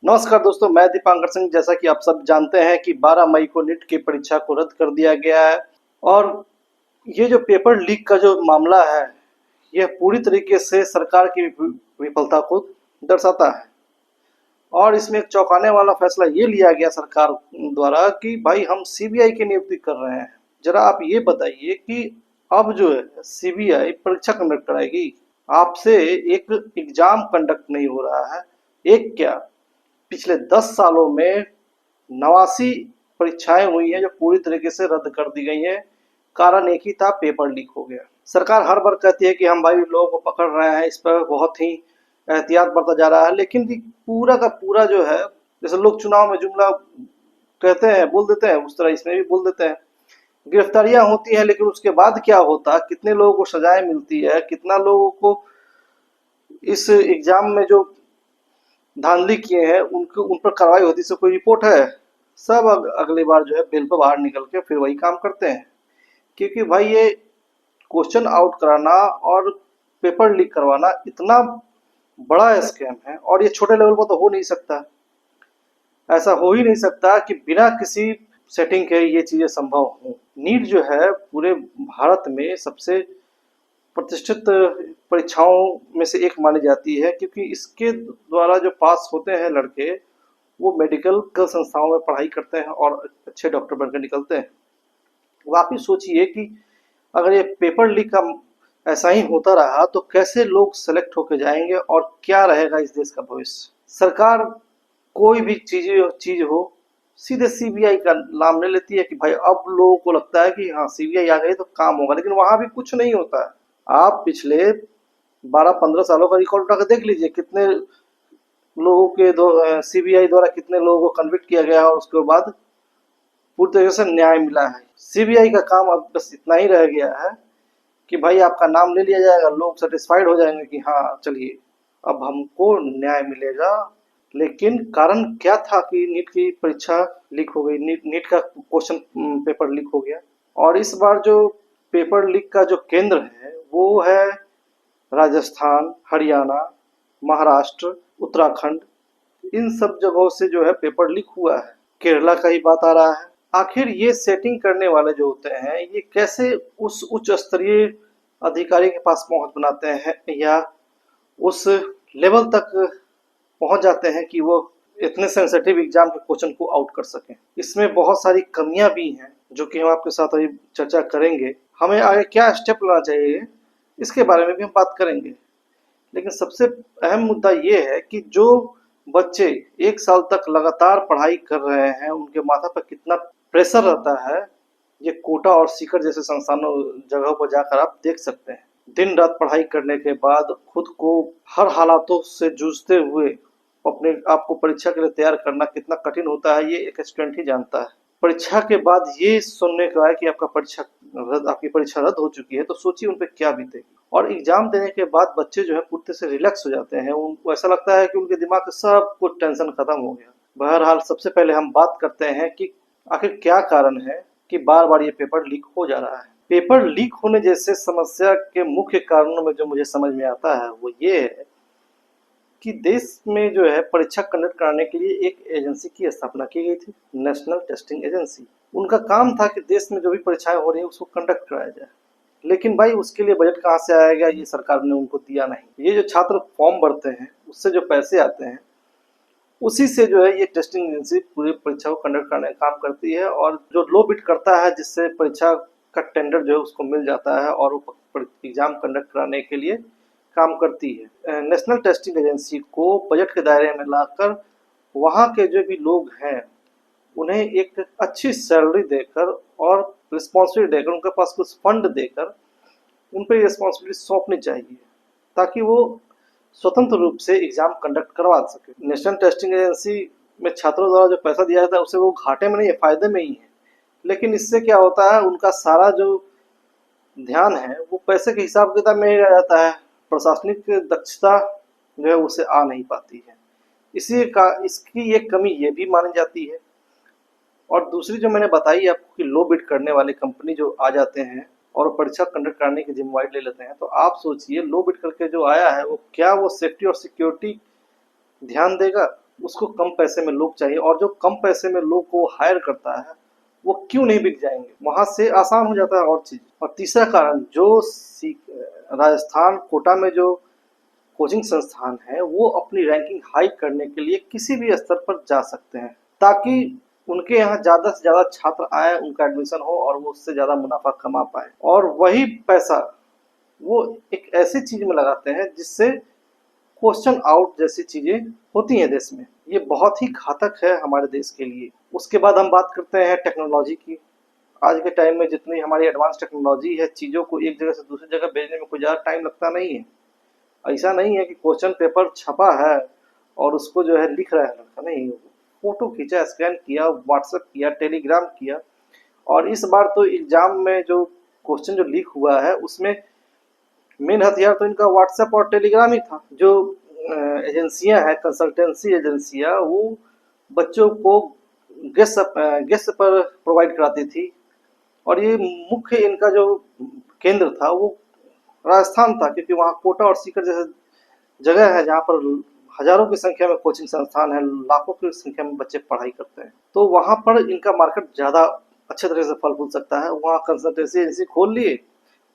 नमस्कार दोस्तों, मैं दीपांकर सिंह। जैसा कि आप सब जानते हैं कि 12 मई को नीट की परीक्षा को रद्द कर दिया गया है और ये जो पेपर लीक का जो मामला है, यह पूरी तरीके से सरकार की विफलता को दर्शाता है। और इसमें एक चौंकाने वाला फैसला ये लिया गया सरकार द्वारा कि भाई हम सीबीआई की नियुक्ति कर रहे हैं। जरा आप ये बताइए कि अब जो है सीबीआई परीक्षा कंडक्ट कराएगी। आपसे एक एग्जाम कंडक्ट नहीं हो रहा है। एक क्या, पिछले 10 सालों में 89 परीक्षाएं हुई हैं जो पूरी तरीके से रद्द कर दी गई हैं। कारण एक ही था, पेपर लीक हो गया। सरकार हर बार कहती है कि हम भाई लोगों को पकड़ रहे हैं, इस पर बहुत ही एहतियात बरता जा रहा है, लेकिन पूरा का पूरा जो है, जैसे लोग चुनाव में जुमला कहते हैं, बोल देते हैं, उस तरह इसमें भी बोल देते हैं। गिरफ्तारियां होती हैं, लेकिन उसके बाद क्या होता, कितने लोगों को सजाएं मिलती है, कितना लोगों को इस एग्जाम में जो धांधली किए हैं उनको उन पर कार्रवाई होती से कोई रिपोर्ट है? सब अगली बार जो है बेल पर बाहर निकल के फिर वही काम करते हैं। क्योंकि भाई ये क्वेश्चन आउट कराना और पेपर लीक करवाना इतना बड़ा स्कैम है, और ये छोटे लेवल पर तो हो नहीं सकता। ऐसा हो ही नहीं सकता कि बिना किसी सेटिंग के ये चीजें संभव हो। नीट जो है पूरे भारत में सबसे प्रतिष्ठित परीक्षाओं में से एक मानी जाती है, क्योंकि इसके द्वारा जो पास होते हैं लड़के, वो मेडिकल संस्थाओं में पढ़ाई करते हैं और अच्छे डॉक्टर बनकर निकलते हैं। आप ही सोचिए कि अगर ये पेपर लीक का ऐसा ही होता रहा तो कैसे लोग सेलेक्ट होकर जाएंगे और क्या रहेगा इस देश का भविष्य। सरकार कोई भी चीज हो, सीधे सीबीआई का नाम ले लेती है कि भाई अब लोगों को लगता है कि हाँ सीबीआई आ गई तो काम होगा, लेकिन वहां भी कुछ नहीं होता है। आप पिछले 12-15 सालों का रिकॉर्ड उठा कर देख लीजिए, कितने लोगों के सीबीआई द्वारा कितने लोगों को कन्विक्ट किया गया है और उसके बाद पूरी तरीके से न्याय मिला है। सीबीआई का काम अब बस इतना ही रह गया है कि भाई आपका नाम ले लिया जाएगा, लोग सेटिस्फाइड हो जाएंगे कि हाँ चलिए अब हमको न्याय मिलेगा। लेकिन कारण क्या था कि नीट की परीक्षा लीक हो गई, नीट का क्वेश्चन पेपर लीक हो गया। और इस बार जो पेपर लीक का जो केंद्र है वो है राजस्थान, हरियाणा, महाराष्ट्र, उत्तराखंड। इन सब जगहों से जो है पेपर लीक हुआ है। केरला का ही बात आ रहा है। आखिर ये सेटिंग करने वाले जो होते हैं, ये कैसे उस उच्च स्तरीय अधिकारी के पास पहुंच बनाते हैं या उस लेवल तक पहुंच जाते हैं कि वो इतने सेंसिटिव एग्जाम के क्वेश्चन को आउट कर सकें। इसमें बहुत सारी कमियां भी हैं जो कि हम आपके साथ अभी चर्चा करेंगे। हमें आगे क्या स्टेप लेना चाहिए इसके बारे में भी हम बात करेंगे। लेकिन सबसे अहम मुद्दा ये है कि जो बच्चे 1 साल तक लगातार पढ़ाई कर रहे हैं, उनके माथा पर कितना प्रेशर रहता है, ये कोटा और सीकर जैसे संस्थानों जगहों पर जाकर आप देख सकते हैं। दिन रात पढ़ाई करने के बाद खुद को हर हालातों से जूझते हुए अपने आप को परीक्षा के लिए तैयार करना कितना कठिन होता है, ये एक स्टूडेंट ही जानता है। परीक्षा के बाद ये सुनने को आया कि आपकी परीक्षा रद्द हो चुकी है, तो सोचिए उन पे क्या बीतेगी। और एग्जाम देने के बाद बच्चे जो है पूरी तरह से रिलैक्स हो जाते हैं, उनको ऐसा लगता है कि उनके दिमाग से सब कुछ टेंशन खत्म हो गया। बहरहाल सबसे पहले हम बात करते हैं कि आखिर क्या कारण है कि बार बार ये पेपर लीक हो जा रहा है। पेपर लीक होने जैसे समस्या के मुख्य कारणों में जो मुझे समझ में आता है वो ये है कि देश में जो है परीक्षा कंडक्ट कराने के लिए एक एजेंसी की स्थापना की गई थी, नेशनल टेस्टिंग एजेंसी। उनका काम था कि देश में जो भी परीक्षाएं हो रही है उसको कंडक्ट कराया जाए। लेकिन भाई उसके लिए बजट कहाँ से आएगा, ये सरकार ने उनको दिया नहीं। ये जो छात्र फॉर्म भरते हैं उससे जो पैसे आते हैं उसी से जो है ये टेस्टिंग एजेंसी पूरी परीक्षा को कंडक्ट करने का काम करती है। और जो लो बिड करता है, जिससे परीक्षा का टेंडर जो है उसको मिल जाता है और वो एग्जाम कंडक्ट कराने के लिए काम करती है। नेशनल टेस्टिंग एजेंसी को बजट के दायरे में लाकर वहाँ के जो भी लोग हैं उन्हें एक अच्छी सैलरी देकर और रिस्पॉन्सिबिलिटी देकर, उनके पास कुछ फंड देकर उन पर रिस्पॉन्सिबिलिटी सौंपनी चाहिए, ताकि वो स्वतंत्र रूप से एग्जाम कंडक्ट करवा सके। नेशनल टेस्टिंग एजेंसी में छात्रों द्वारा जो पैसा दिया जाता है उससे वो घाटे में नहीं है, फायदे में ही है। लेकिन इससे क्या होता है, उनका सारा जो ध्यान है वो पैसे के हिसाब किताब में ही रह जाता है। प्रशासनिक दक्षता जो है उसे आ नहीं पाती है। इसी का इसकी एक कमी ये भी मानी जाती है। और दूसरी जो मैंने बताई आपको कि लो बिड करने वाले कंपनी जो आ जाते हैं और परीक्षा कंडक्ट कराने की जिम्मेवारी ले लेते हैं, तो आप सोचिए लो बिड करके जो आया है वो क्या वो सेफ्टी और सिक्योरिटी ध्यान देगा? उसको कम पैसे में लोग चाहिए, और जो कम पैसे में लोग को हायर करता है वो क्यों नहीं बिक जाएंगे, वहां से आसान हो जाता है और चीज। और तीसरा कारण, जो राजस्थान कोटा में जो कोचिंग संस्थान है वो अपनी रैंकिंग हाई करने के लिए किसी भी स्तर पर जा सकते हैं, ताकि उनके यहाँ ज्यादा से ज्यादा छात्र आए, उनका एडमिशन हो और वो उससे ज्यादा मुनाफा कमा पाए, और वही पैसा वो एक ऐसी चीज में लगाते हैं जिससे क्वेश्चन आउट जैसी चीजें होती हैं देश में। ये बहुत ही घातक है हमारे देश के लिए। उसके बाद हम बात करते हैं टेक्नोलॉजी की। आज के टाइम में जितनी हमारी एडवांस टेक्नोलॉजी है, चीज़ों को एक जगह से दूसरी जगह भेजने में कोई ज़्यादा टाइम लगता नहीं है। ऐसा नहीं है कि क्वेश्चन पेपर छपा है और उसको जो है लिख रहा है लड़का, नहीं, फोटो खींचा, स्कैन किया, व्हाट्सएप किया, टेलीग्राम किया। और इस बार तो एग्जाम में जो क्वेश्चन जो लीक हुआ है उसमें मेन हथियार तो इनका व्हाट्सएप और टेलीग्राम ही था। जो एजेंसियां हैं, कंसल्टेंसी एजेंसियां, वो बच्चों को गेस्ट पर प्रोवाइड कराती थी, और ये मुख्य इनका जो केंद्र था वो राजस्थान था, क्योंकि वहाँ कोटा और सीकर जैसे जगह है जहाँ पर हजारों की संख्या में कोचिंग संस्थान है, लाखों की संख्या में बच्चे पढ़ाई करते हैं, तो वहाँ पर इनका मार्केट ज़्यादा अच्छे तरह से फल फूल सकता है। वहाँ कंसल्टेंसी एजेंसी खोल लिए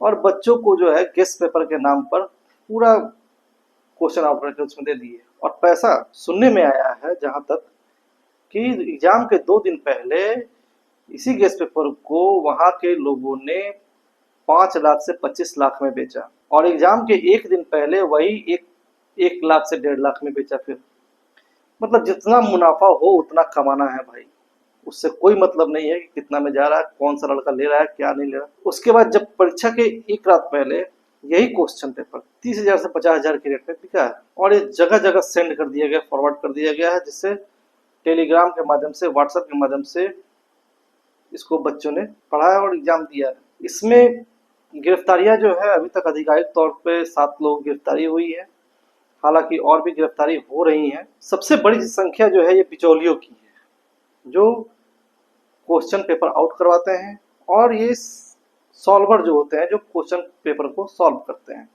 और बच्चों को जो है गेस्ट पेपर के नाम पर पूरा क्वेश्चन आउट करके उसमें दे दिए। और पैसा सुनने में आया है जहाँ तक कि एग्जाम के 2 दिन पहले इसी गेस्ट पेपर को वहाँ के लोगों ने 5 लाख से 25 लाख में बेचा, और एग्जाम के 1 दिन पहले वही 1 लाख से 1.5 लाख में बेचा। फिर मतलब जितना मुनाफा हो उतना कमाना है भाई, उससे कोई मतलब नहीं है कि कितना में जा रहा है, कौन सा लड़का ले रहा है, क्या नहीं ले रहा। उसके बाद जब परीक्षा के एक रात पहले यही क्वेश्चन पेपर 30,000 से 50,000 के रेट में बिका है, और ये जगह जगह सेंड कर दिया गया, फॉरवर्ड कर दिया गया है, जिससे टेलीग्राम के माध्यम से, व्हाट्सएप के माध्यम से इसको बच्चों ने पढ़ा है और एग्जाम दिया है। इसमें गिरफ्तारियां जो है अभी तक आधिकारिक तौर पे 7 लोग गिरफ्तारी हुई है, हालांकि और भी गिरफ्तारी हो रही है। सबसे बड़ी संख्या जो है ये बिचौलियों की है, जो क्वेश्चन पेपर आउट करवाते हैं, और ये सॉल्वर जो होते हैं जो क्वेश्चन पेपर को सॉल्व करते हैं।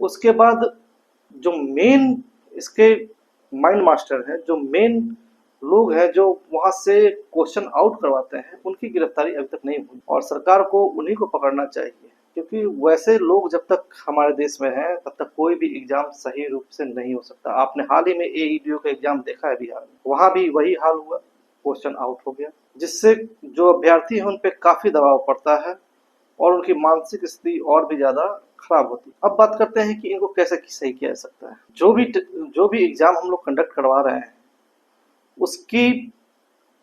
उसके बाद जो मेन इसके माइंड मास्टर है, जो मेन लोग हैं जो वहां से क्वेश्चन आउट करवाते हैं, उनकी गिरफ्तारी अभी तक नहीं हुई, और सरकार को उन्हीं को पकड़ना चाहिए, क्योंकि वैसे लोग जब तक हमारे देश में हैं तब तक कोई भी एग्जाम सही रूप से नहीं हो सकता। आपने हाल ही में एईडीओ का एग्जाम देखा है बिहार में, वहां भी वही हाल हुआ, क्वेश्चन आउट हो गया, जिससे जो अभ्यर्थी है उन पे काफी दबाव पड़ता है और उनकी मानसिक स्थिति और भी ज्यादा खराब होती है। अब बात करते हैं कि इनको कैसे सही किया जा सकता है। जो भी एग्जाम हम लोग कंडक्ट करवा रहे हैं उसकी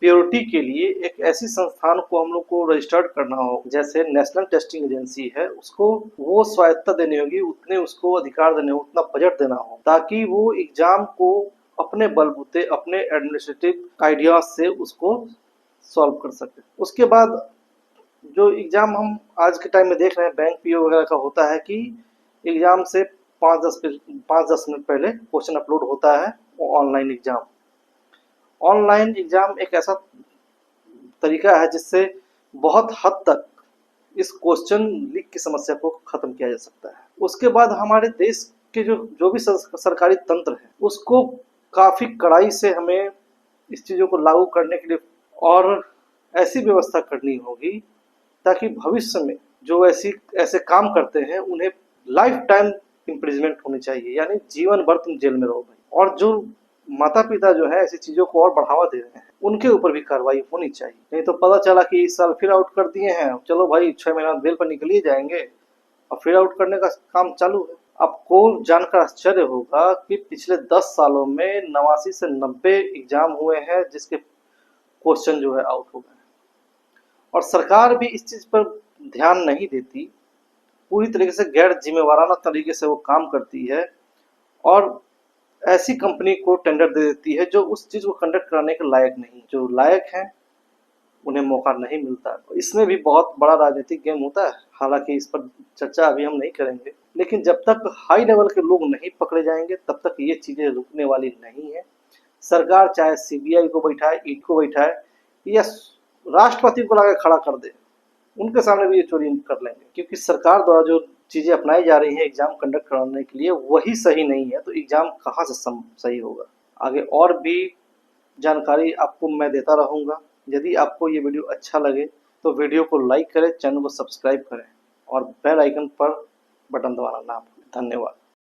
प्योरिटी के लिए एक ऐसी संस्थान को हम लोग को रजिस्टर्ड करना हो, जैसे नेशनल टेस्टिंग एजेंसी है, उसको वो स्वायत्ता देनी होगी, उतने उसको अधिकार देने हो, उतना बजट देना हो, ताकि वो एग्जाम को अपने बलबूते, अपने एडमिनिस्ट्रेटिव आइडियाज से उसको सॉल्व कर सके। उसके बाद जो एग्जाम हम आज के टाइम में देख रहे हैं, बैंक पीओ वगैरह का होता है कि एग्जाम से 5-10 मिनट पहले क्वेश्चन अपलोड होता है, वो ऑनलाइन एग्जाम। ऑनलाइन एग्जाम एक ऐसा तरीका है जिससे बहुत हद तक इस क्वेश्चन लीक की समस्या को खत्म किया जा सकता है। उसके बाद हमारे देश के जो भी सरकारी तंत्र है उसको काफी कड़ाई से हमें इस चीजों को लागू करने के लिए और ऐसी व्यवस्था करनी होगी ताकि भविष्य में जो ऐसे काम करते हैं उन्हें लाइफ टाइम इम्प्रिजमेंट होनी चाहिए, यानी जीवन भर तुम जेल में रहो भाई। और जो माता पिता जो है ऐसी चीजों को और बढ़ावा दे रहे हैं उनके ऊपर भी कार्रवाई होनी चाहिए। नहीं तो पता चला कि इस साल फिर आउट कर दिए हैं, चलो भाई 6 महीना बेल पर निकल ही जाएंगे, और फिर आउट करने का काम चालू है। आपको जानकर आश्चर्य होगा कि पिछले 10 सालों में 89 से 90 एग्जाम हुए हैं जिसके क्वेश्चन जो है आउट हो गए, और सरकार भी इस चीज पर ध्यान नहीं देती, पूरी तरीके से गैर जिम्मेवाराना तरीके से वो काम करती है और ऐसी कंपनी को टेंडर दे देती है जो उस चीज को कंडक्ट कराने के लायक नहीं, जो लायक है उन्हें मौका नहीं मिलता। इसमें भी बहुत बड़ा राजनीतिक गेम होता है, हालांकि इस पर चर्चा अभी हम नहीं करेंगे, लेकिन जब तक हाई लेवल के लोग नहीं पकड़े जाएंगे तब तक ये चीजें रुकने वाली नहीं है। सरकार चाहे सीबीआई को बैठाए, ईडी को बैठाए, या राष्ट्रपति को लाके खड़ा कर दे, उनके सामने भी ये चोरी कर लेंगे, क्योंकि सरकार द्वारा जो चीजें अपनाई जा रही हैं एग्जाम कंडक्ट कराने के लिए वही सही नहीं है, तो एग्जाम कहाँ से सही होगा। आगे और भी जानकारी आपको मैं देता रहूँगा। यदि आपको ये वीडियो अच्छा लगे तो वीडियो को लाइक करें, चैनल को सब्सक्राइब करें और बेल आइकन पर बटन दबाना ना भूलें। धन्यवाद।